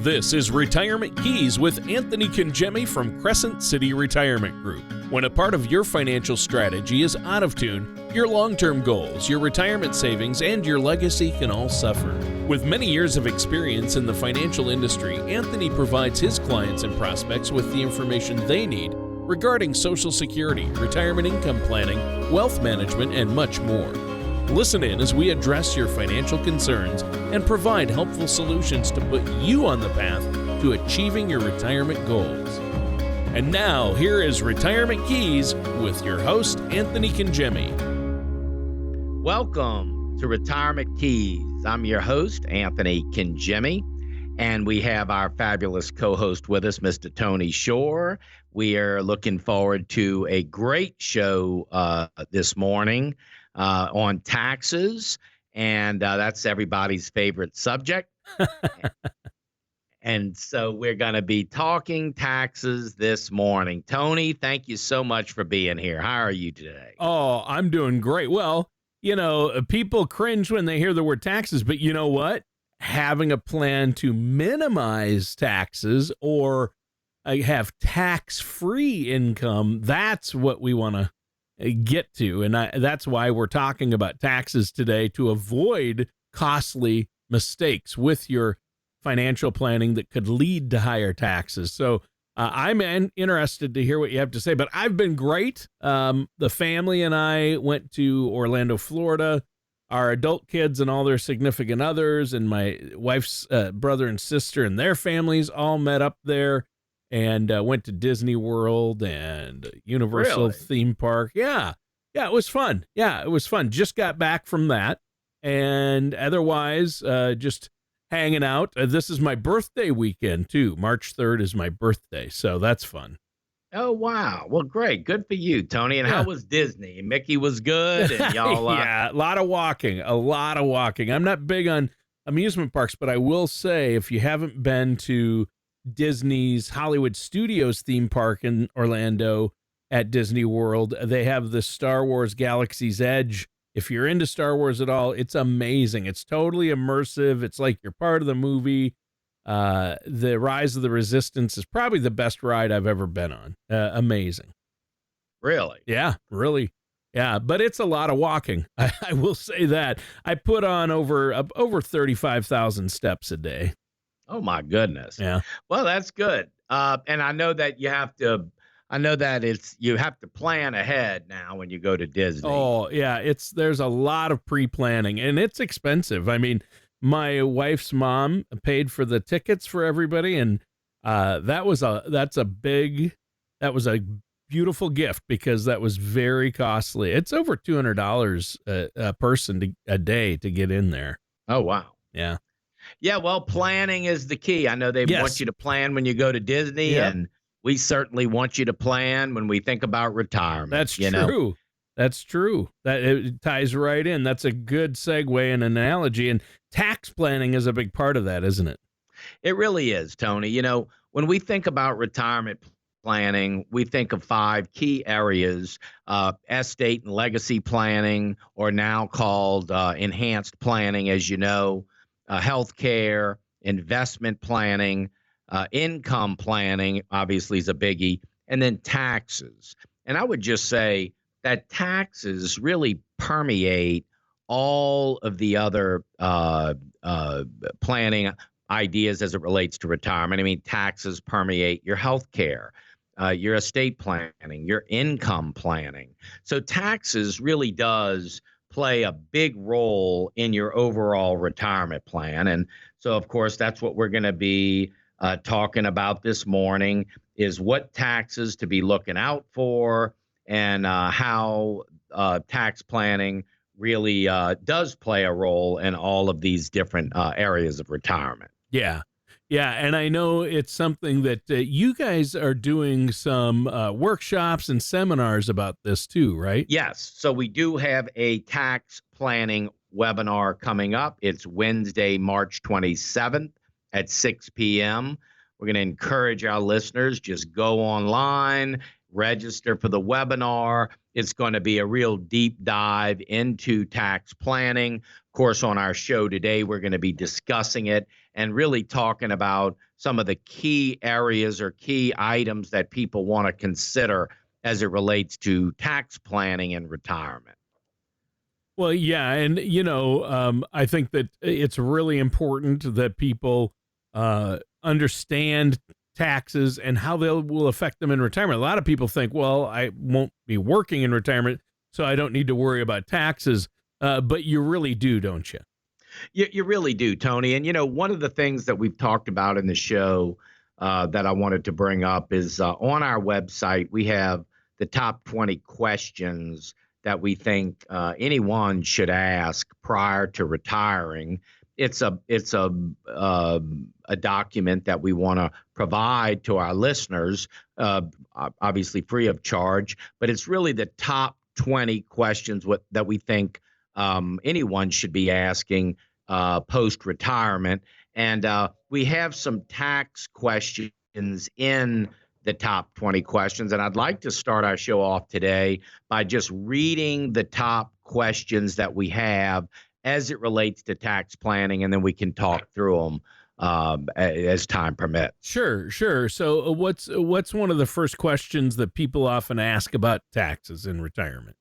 This is Retirement Keys with Anthony Congemi from Crescent City Retirement Group. When a part of your financial strategy is out of tune, your long-term goals, your retirement savings, and your legacy can all suffer. With many years of experience in the financial industry, Anthony provides his clients and prospects with the information they need regarding Social Security, retirement income planning, wealth management, and much more. Listen in as we address your financial concerns and provide helpful solutions to put you on the path to achieving your retirement goals. And now, here is Retirement Keys with your host, Anthony Congemi. Welcome to Retirement Keys. I'm your host, Anthony Congemi, and we have our fabulous co-host with us, Mr. Tony Shore. We are looking forward to a great show this morning on taxes, and that's everybody's favorite subject. And so we're going to be talking taxes this morning. Tony, thank you so much for being here. How are you today? Oh, I'm doing great. Well, you know, people cringe when they hear the word taxes, but you know what? Having a plan to minimize taxes or have tax-free income, that's what we want to get to. And that's why we're talking about taxes today, to avoid costly mistakes with your financial planning that could lead to higher taxes. So I'm interested to hear what you have to say, but I've been great. The family and I went to Orlando, Florida. Our adult kids and all their significant others and my wife's brother and sister and their families all met up there and went to Disney World and Universal theme park. Yeah, it was fun. Just got back from that. And otherwise, just hanging out. This is my birthday weekend, too. March 3rd is my birthday, so that's fun. Oh, wow. Well, great. Good for you, Tony. And how was Disney? Mickey was good, and y'all... Yeah, a lot of walking. I'm not big on amusement parks, but I will say, if you haven't been to Disney's Hollywood Studios theme park in Orlando at Disney World, they have the Star Wars Galaxy's Edge. If you're into Star Wars at all, it's amazing. It's totally immersive. It's like you're part of the movie. The Rise of the Resistance is probably the best ride I've ever been on. Amazing. Really? Yeah, really. Yeah, but it's a lot of walking. I will say that. I put on over 35,000 steps a day. Oh my goodness. Yeah. Well, that's good. And I know that you have to plan ahead now when you go to Disney. Oh, yeah, there's a lot of pre-planning and it's expensive. I mean, my wife's mom paid for the tickets for everybody, and that was a beautiful gift because that was very costly. It's over $200 a person a day to get in there. Oh, wow. Yeah. Yeah, well, planning is the key. I know they want you to plan when you go to Disney, and we certainly want you to plan when we think about retirement. That's true. That's true. That it ties right in. That's a good segue and analogy. And tax planning is a big part of that, isn't it? It really is, Tony. You know, when we think about retirement planning, we think of 5 key areas: estate and legacy planning, or now called enhanced planning, as you know, healthcare, investment planning, income planning, obviously, is a biggie, and then taxes. And I would just say that taxes really permeate all of the other planning ideas as it relates to retirement. I mean, taxes permeate your health care, your estate planning, your income planning. So taxes really does play a big role in your overall retirement plan. And so, of course, that's what we're going to be talking about this morning, is what taxes to be looking out for, and how tax planning really does play a role in all of these different areas of retirement. Yeah. And I know it's something that you guys are doing some workshops and seminars about this too, right? Yes. So we do have a tax planning webinar coming up. It's Wednesday, March 27th at 6 p.m. We're going to encourage our listeners, just go online, register for the webinar. It's going to be a real deep dive into tax planning, course, on our show today, we're going to be discussing it and really talking about some of the key areas or key items that people want to consider as it relates to tax planning and retirement. Well, yeah, and I think that it's really important that people understand taxes and how they will affect them in retirement. A lot of people think, well, I won't be working in retirement, so I don't need to worry about taxes. But you really do, don't you? You really do, Tony. And, one of the things that we've talked about in the show that I wanted to bring up is on our website, we have the top 20 questions that we think anyone should ask prior to retiring. It's a document that we want to provide to our listeners, obviously free of charge, but it's really the top 20 questions that we think anyone should be asking post-retirement. And we have some tax questions in the top 20 questions. And I'd like to start our show off today by just reading the top questions that we have as it relates to tax planning, and then we can talk through them as time permits. Sure. So what's one of the first questions that people often ask about taxes in retirement?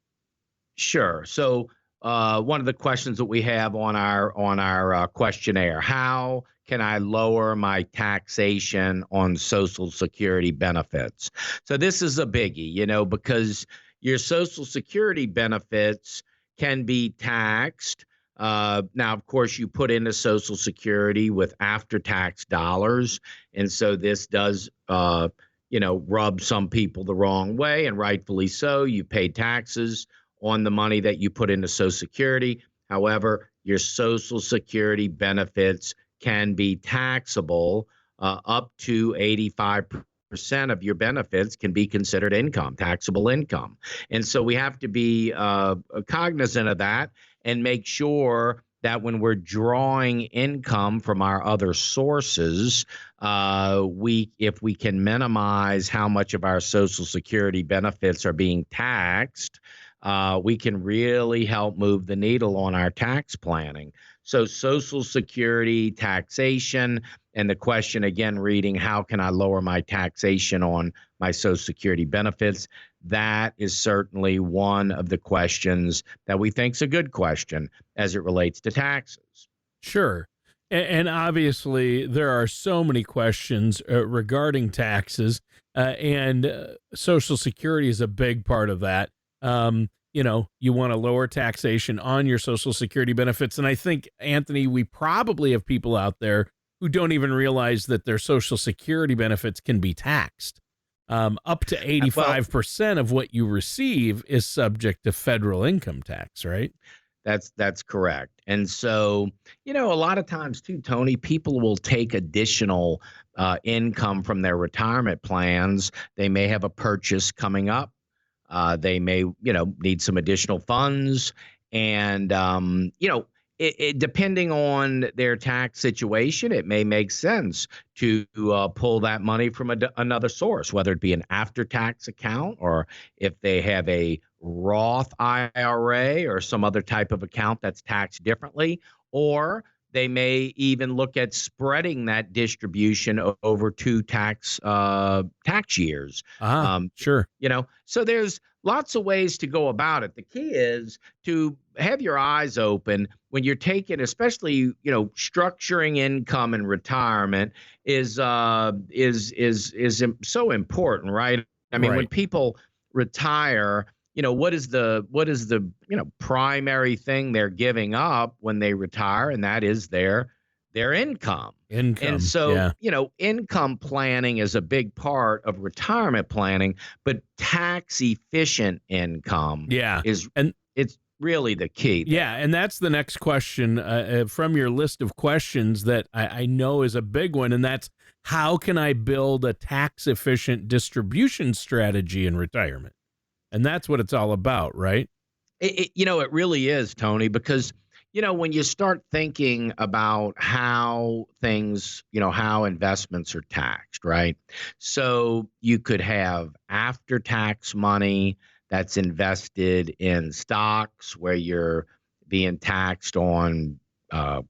Sure. So one of the questions that we have on our questionnaire: how can I lower my taxation on Social Security benefits? So this is a biggie, because your Social Security benefits can be taxed. Now, of course, you put into Social Security with after-tax dollars, and so this does, rub some people the wrong way, and rightfully so. You pay taxes on the money that you put into Social Security. However, your Social Security benefits can be taxable. Up to 85% of your benefits can be considered income, taxable income. And so we have to be cognizant of that and make sure that when we're drawing income from our other sources, if we can minimize how much of our Social Security benefits are being taxed, we can really help move the needle on our tax planning. So Social Security taxation, and the question again reading, how can I lower my taxation on my Social Security benefits? That is certainly one of the questions that we think is a good question as it relates to taxes. Sure. And obviously, there are so many questions regarding taxes, and Social Security is a big part of that. You want to lower taxation on your Social Security benefits. And I think, Anthony, we probably have people out there who don't even realize that their Social Security benefits can be taxed. Up to 85% of what you receive is subject to federal income tax, right? That's correct. And so, a lot of times too, Tony, people will take additional income from their retirement plans. They may have a purchase coming up. They may, need some additional funds, and depending on their tax situation, it may make sense to pull that money from another source, whether it be an after-tax account, or if they have a Roth IRA or some other type of account that's taxed differently, or they may even look at spreading that distribution over two tax years. Sure. So there's lots of ways to go about it. The key is to have your eyes open when you're taking, especially, structuring income in retirement is so important, right? I mean, when people retire, what is the primary thing they're giving up when they retire, and that is their income. And so, income planning is a big part of retirement planning, but tax efficient income it's really the key. Yeah. And that's the next question from your list of questions that I know is a big one. And that's, how can I build a tax efficient distribution strategy in retirement? And that's what it's all about, right? It really is, Tony, because when you start thinking about how things, how investments are taxed, right? So you could have after-tax money that's invested in stocks where you're being taxed on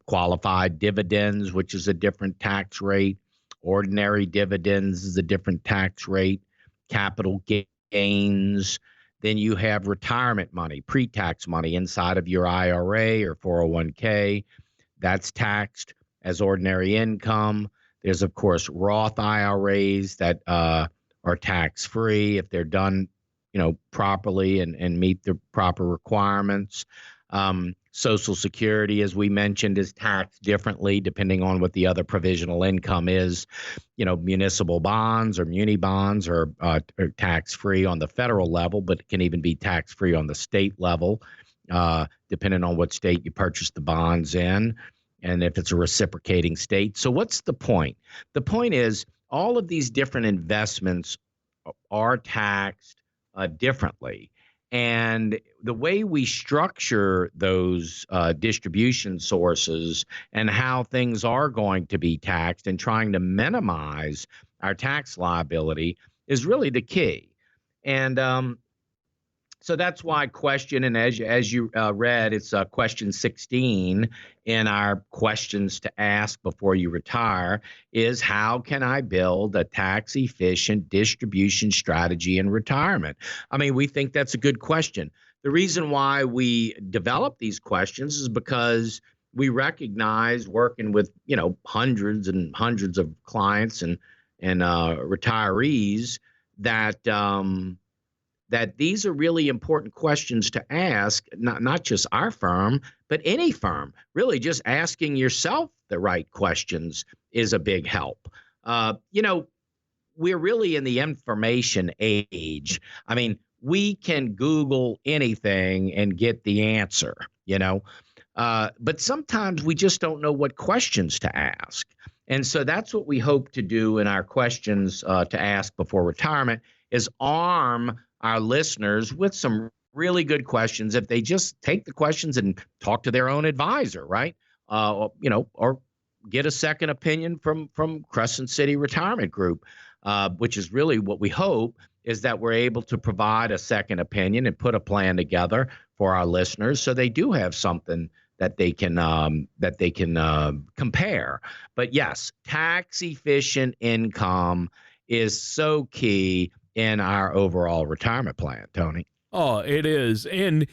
qualified dividends, which is a different tax rate. Ordinary dividends is a different tax rate. Capital gains. Then you have retirement money, pre-tax money inside of your IRA or 401k. That's taxed as ordinary income. There's, of course, Roth IRAs that are tax-free if they're done, properly and meet the proper requirements. Social Security, as we mentioned, is taxed differently depending on what the other provisional income is. Municipal bonds or muni bonds are tax-free on the federal level, but it can even be tax-free on the state level, depending on what state you purchase the bonds in and if it's a reciprocating state. So what's the point? The point is all of these different investments are taxed differently. And the way we structure those distribution sources and how things are going to be taxed and trying to minimize our tax liability is really the key. And so that's why question, and as you read, it's question 16 in our questions to ask before you retire is how can I build a tax efficient distribution strategy in retirement? I mean, we think that's a good question. The reason why we develop these questions is because we recognize working with, hundreds and hundreds of clients and retirees that these are really important questions to ask, not just our firm, but any firm. Really just asking yourself the right questions is a big help. We're really in the information age. I mean, we can Google anything and get the answer, but sometimes we just don't know what questions to ask. And so that's what we hope to do in our questions to ask before retirement is arm our listeners with some really good questions if they just take the questions and talk to their own advisor, right? Or get a second opinion from Crescent City Retirement Group, which is really what we hope is that we're able to provide a second opinion and put a plan together for our listeners so they do have something that they can compare. But yes, tax efficient income is so key in our overall retirement plan, Tony. Oh, it is. And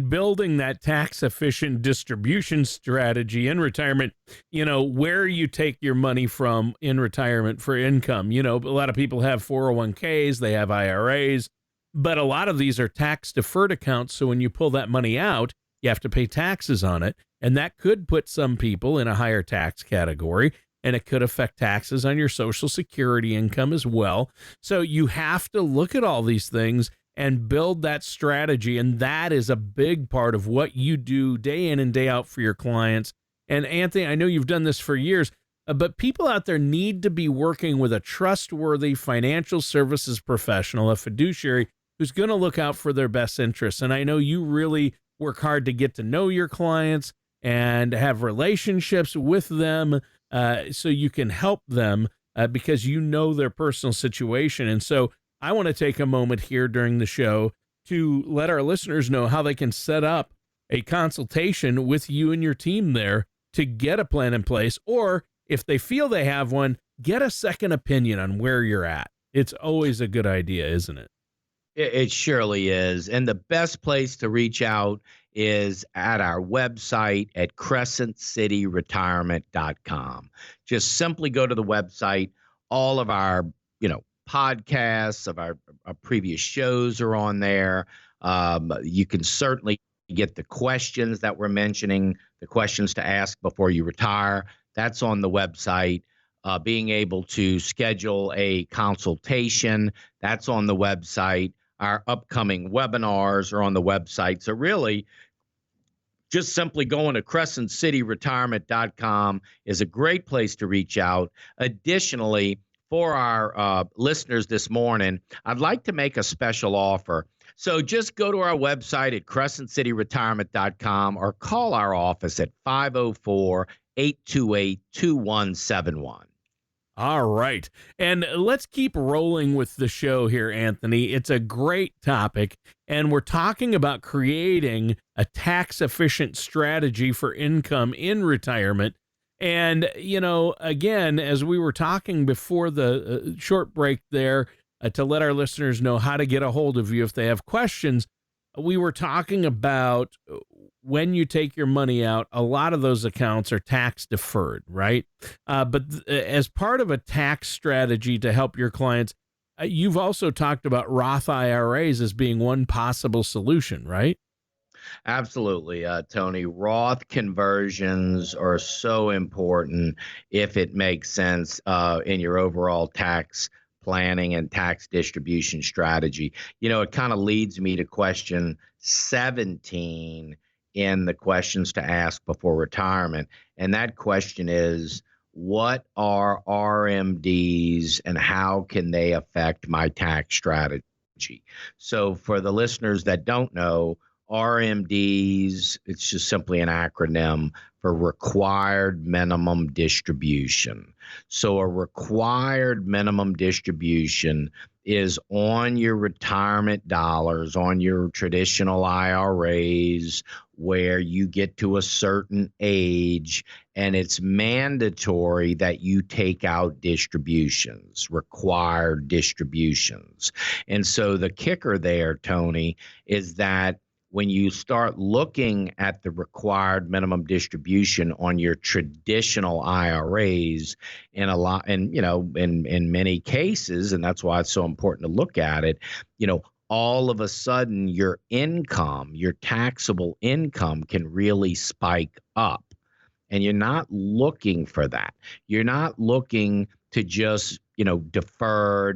building that tax efficient distribution strategy in retirement, where you take your money from in retirement for income. A lot of people have 401ks, they have IRAs, but a lot of these are tax deferred accounts. So when you pull that money out, you have to pay taxes on it. And that could put some people in a higher tax category. And it could affect taxes on your Social Security income as well. So you have to look at all these things and build that strategy. And that is a big part of what you do day in and day out for your clients. And Anthony, I know you've done this for years, but people out there need to be working with a trustworthy financial services professional, a fiduciary who's going to look out for their best interests. And I know you really work hard to get to know your clients and have relationships with them. So you can help them because you know their personal situation. And so I want to take a moment here during the show to let our listeners know how they can set up a consultation with you and your team there to get a plan in place. Or if they feel they have one, get a second opinion on where you're at. It's always a good idea, isn't it? It surely is. And the best place to reach out is at our website at crescentcityretirement.com. Just simply go to the website. All of our, podcasts of our previous shows are on there. You can certainly get the questions that we're mentioning, the questions to ask before you retire. That's on the website. Being able to schedule a consultation, that's on the website. Our upcoming webinars are on the website. So really, just simply going to crescentcityretirement.com is a great place to reach out. Additionally, for our listeners this morning, I'd like to make a special offer. So just go to our website at crescentcityretirement.com or call our office at 504-828-2171. All right. And let's keep rolling with the show here, Anthony. It's a great topic, and we're talking about creating a tax efficient strategy for income in retirement. And, again, as we were talking before the short break there, to let our listeners know how to get a hold of you if they have questions, we were talking about when you take your money out, a lot of those accounts are tax deferred, right? But as part of a tax strategy to help your clients, you've also talked about Roth IRAs as being one possible solution, right? Absolutely, Tony. Roth conversions are so important if it makes sense in your overall tax planning and tax distribution strategy. It kind of leads me to question 17 in the questions to ask before retirement. And that question is, what are RMDs and how can they affect my tax strategy? So, for the listeners that don't know, RMDs, it's just simply an acronym for required minimum distribution. So a required minimum distribution is on your retirement dollars, on your traditional IRAs, where you get to a certain age, and it's mandatory that you take out distributions, required distributions. And so the kicker there, Tony, is that when you start looking at the required minimum distribution on your traditional IRAs, in many cases, and that's why it's so important to look at it, all of a sudden your income, your taxable income can really spike up. And you're not looking for that. You're not looking to just, defer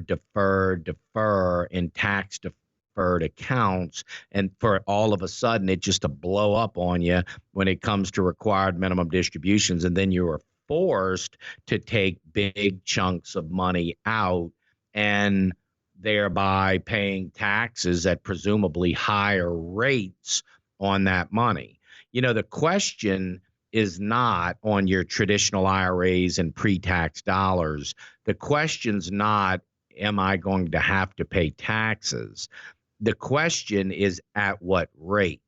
in tax deferred accounts, and for all of a sudden it just to blow up on you when it comes to required minimum distributions, and then you are forced to take big chunks of money out and thereby paying taxes at presumably higher rates on that money. The question is not on your traditional IRAs and pre-tax dollars. The question's not, am I going to have to pay taxes? The question is, at what rate?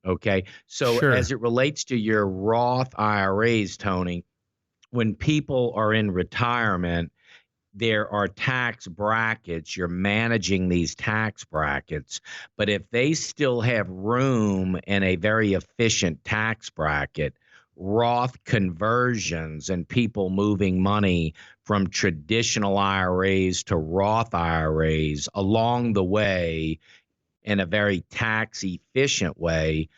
Okay. So Sure. as it relates to your Roth IRAs, Tony, when people are in retirement, there are tax brackets. You're managing these tax brackets. But if they still have room in a very efficient tax bracket, Roth conversions and people moving money from traditional IRAs to Roth IRAs along the way in a very tax efficient way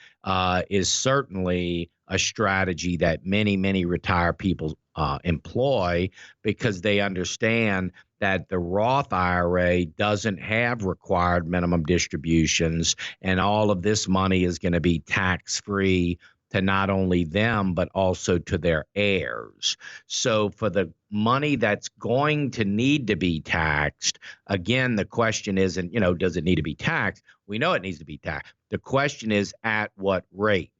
is certainly a strategy that many retired people employ, because they understand that the Roth IRA doesn't have required minimum distributions, and all of this money is going to be tax free to not only them, but also to their heirs. So for the money that's going to need to be taxed, again, the question isn't, does it need to be taxed? We know it needs to be taxed. The question is, at what rate?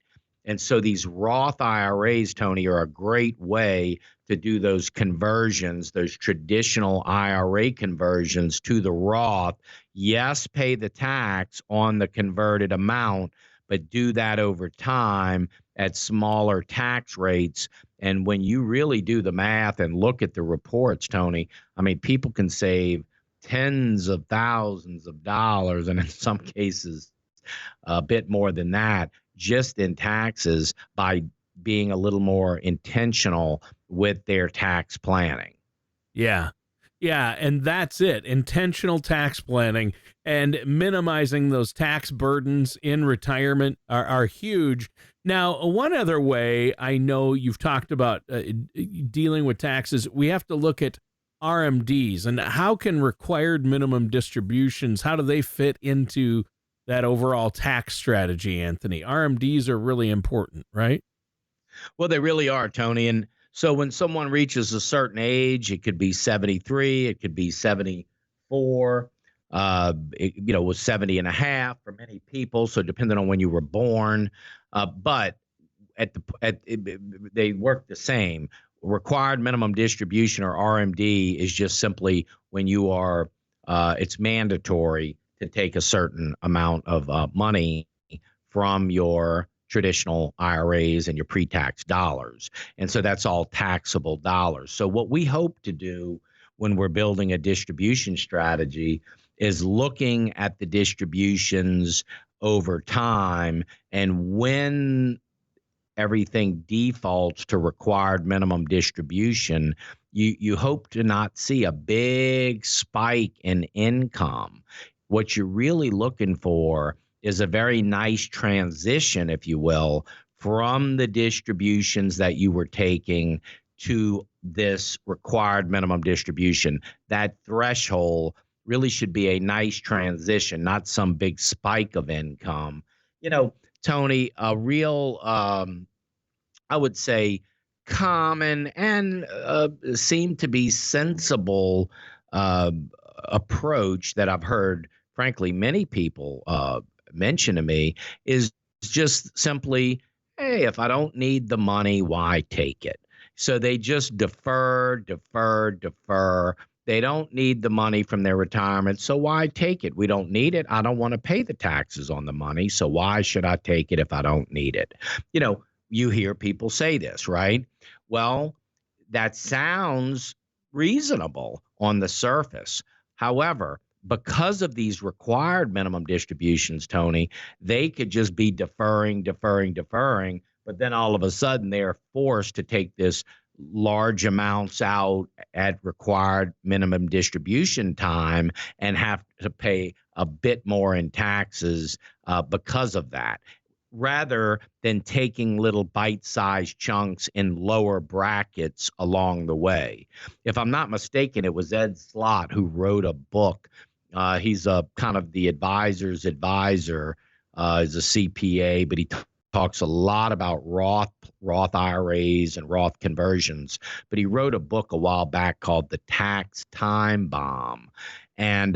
And so these Roth IRAs, Tony, are a great way to do those conversions, those traditional IRA conversions to the Roth. Yes, pay the tax on the converted amount, but do that over time at smaller tax rates. And when you really do the math and look at the reports, Tony, I mean, people can save tens of thousands of dollars, and in some cases, a bit more than that, just in taxes by being a little more intentional with their tax planning. Yeah. Yeah, and that's it. Intentional tax planning and minimizing those tax burdens in retirement are huge. Now, one other way I know you've talked about dealing with taxes, we have to look at RMDs, and how can required minimum distributions, how do they fit into that overall tax strategy, Anthony? RMDs are really important, right? Well, they really are, Tony. And so when someone reaches a certain age, it could be 73, it could be 74, was 70 and a half for many people. So depending on when you were born, but they work the same. required minimum distribution, or RMD, is just simply when you are, it's mandatory to take a certain amount of money from your traditional IRAs and your pre-tax dollars. And so that's all taxable dollars. So what we hope to do when we're building a distribution strategy is looking at the distributions over time, and when everything defaults to required minimum distribution, you hope to not see a big spike in income. What you're really looking for is a very nice transition, if you will, from the distributions that you were taking to this required minimum distribution. That threshold really should be a nice transition, not some big spike of income. Tony, a real, I would say, common and seem to be sensible approach that I've heard, frankly, many people mention to me is just simply, hey, if I don't need the money, why take it? So they just defer. They don't need the money from their retirement, so why take it? We don't need it. I don't want to pay the taxes on the money, so why should I take it if I don't need it? You hear people say this, right? Well, that sounds reasonable on the surface. However, because of these required minimum distributions, Tony, they could just be deferring, but then all of a sudden they're forced to take this large amounts out at required minimum distribution time and have to pay a bit more in taxes because of that, rather than taking little bite-sized chunks in lower brackets along the way. If I'm not mistaken, it was Ed Slott who wrote a book. He's a kind of the advisor's advisor. He's a CPA, but he talks a lot about Roth IRAs and Roth conversions. But he wrote a book a while back called The Tax Time Bomb. And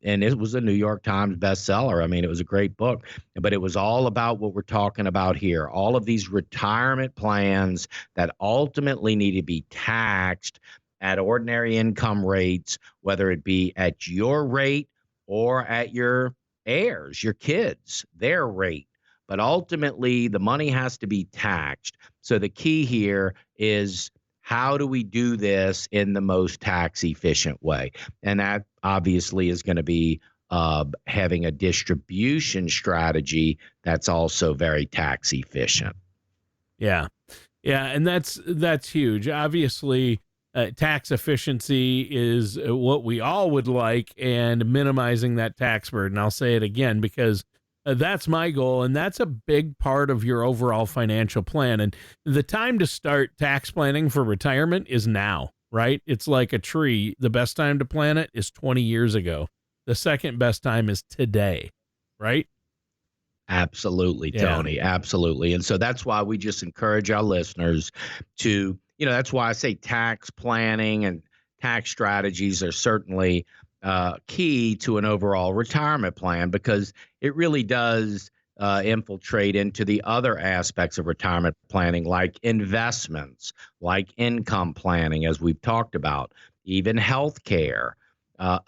it was a New York Times bestseller. I mean, it was a great book, but it was all about what we're talking about here. All of these retirement plans that ultimately need to be taxed at ordinary income rates, whether it be at your rate or at your heirs, your kids, their rate. But ultimately, the money has to be taxed. So the key here is, how do we do this in the most tax efficient way? And that obviously is going to be having a distribution strategy that's also very tax efficient. Yeah. And that's huge. Obviously, tax efficiency is what we all would like, and minimizing that tax burden. I'll say it again because that's my goal, and that's a big part of your overall financial plan. And the time to start tax planning for retirement is now, right? It's like a tree. The best time to plant it is 20 years ago. The second best time is today, right? Absolutely, Tony. Yeah. Absolutely. And so that's why we just encourage our listeners to, that's why I say tax planning and tax strategies are certainly key to an overall retirement plan, because it really does infiltrate into the other aspects of retirement planning, like investments, like income planning, as we've talked about, even healthcare,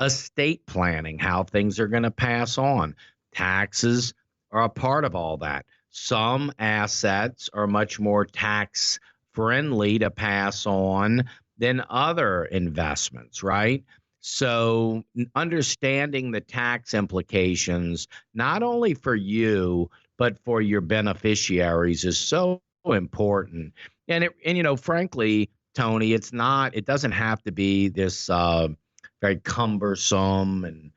estate planning, how things are going to pass on. Taxes are a part of all that. Some assets are much more tax friendly to pass on than other investments, right? So understanding the tax implications, not only for you, but for your beneficiaries, is so important. And frankly, Tony, it doesn't have to be this very cumbersome, and,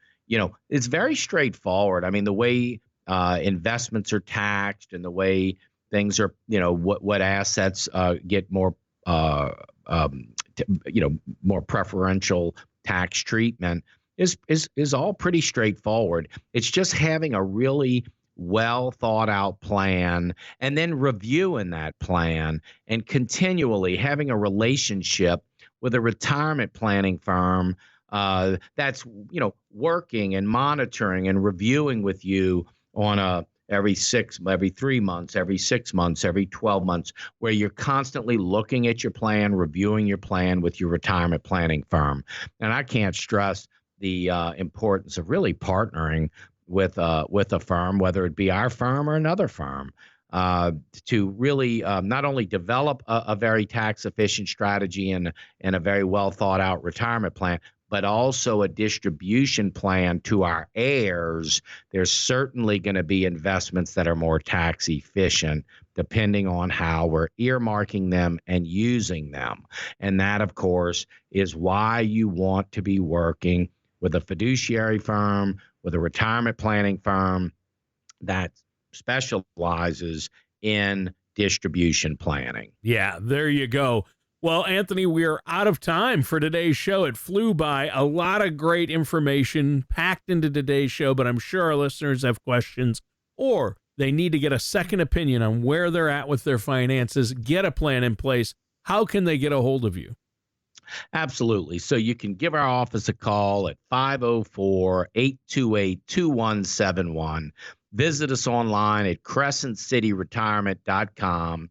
it's very straightforward. I mein, the way investments are taxed and the way things are, what assets get more, more preferential tax treatment is all pretty straightforward. It's just having a really well thought out plan, and then reviewing that plan, and continually having a relationship with a retirement planning firm that's working and monitoring and reviewing with you on a every 3 months, every 6 months, every 12 months, where you're constantly looking at your plan, reviewing your plan with your retirement planning firm. And I can't stress the importance of really partnering with a firm, whether it be our firm or another firm, to really not only develop a very tax efficient strategy and a very well thought out retirement plan, but also a distribution plan to our heirs. There's certainly going to be investments that are more tax efficient depending on how we're earmarking them and using them. And that, of course, is why you want to be working with a fiduciary firm, with a retirement planning firm that specializes in distribution planning. Yeah, there you go. Well, Anthony, we are out of time for today's show. It flew by. A lot of great information packed into today's show, but I'm sure our listeners have questions or they need to get a second opinion on where they're at with their finances, get a plan in place. How can they get a hold of you? Absolutely. So you can give our office a call at 504-828-2171. Visit us online at crescentcityretirement.com.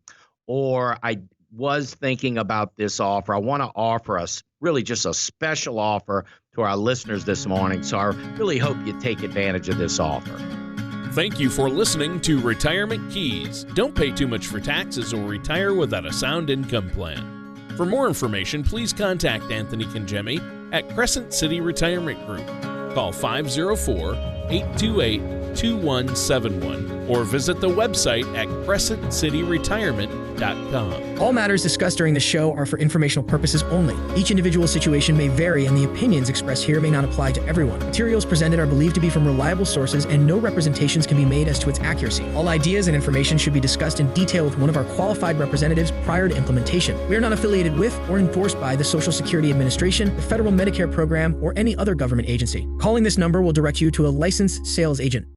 Or I was thinking about this offer. I want to offer us really just a special offer to our listeners this morning. So I really hope you take advantage of this offer. Thank you for listening to Retirement Keys. Don't pay too much for taxes or retire without a sound income plan. For more information, please contact Anthony Congemi at Crescent City Retirement Group. Call 504-828-2171 or visit the website at crescentcityretirement.com. All matters discussed during the show are for informational purposes only. Each individual situation may vary, and the opinions expressed here may not apply to everyone. Materials presented are believed to be from reliable sources, and no representations can be made as to its accuracy. All ideas and information should be discussed in detail with one of our qualified representatives prior to implementation. We are not affiliated with or endorsed by the Social Security Administration, the Federal Medicare Program, or any other government agency. Calling this number will direct you to a licensed sales agent.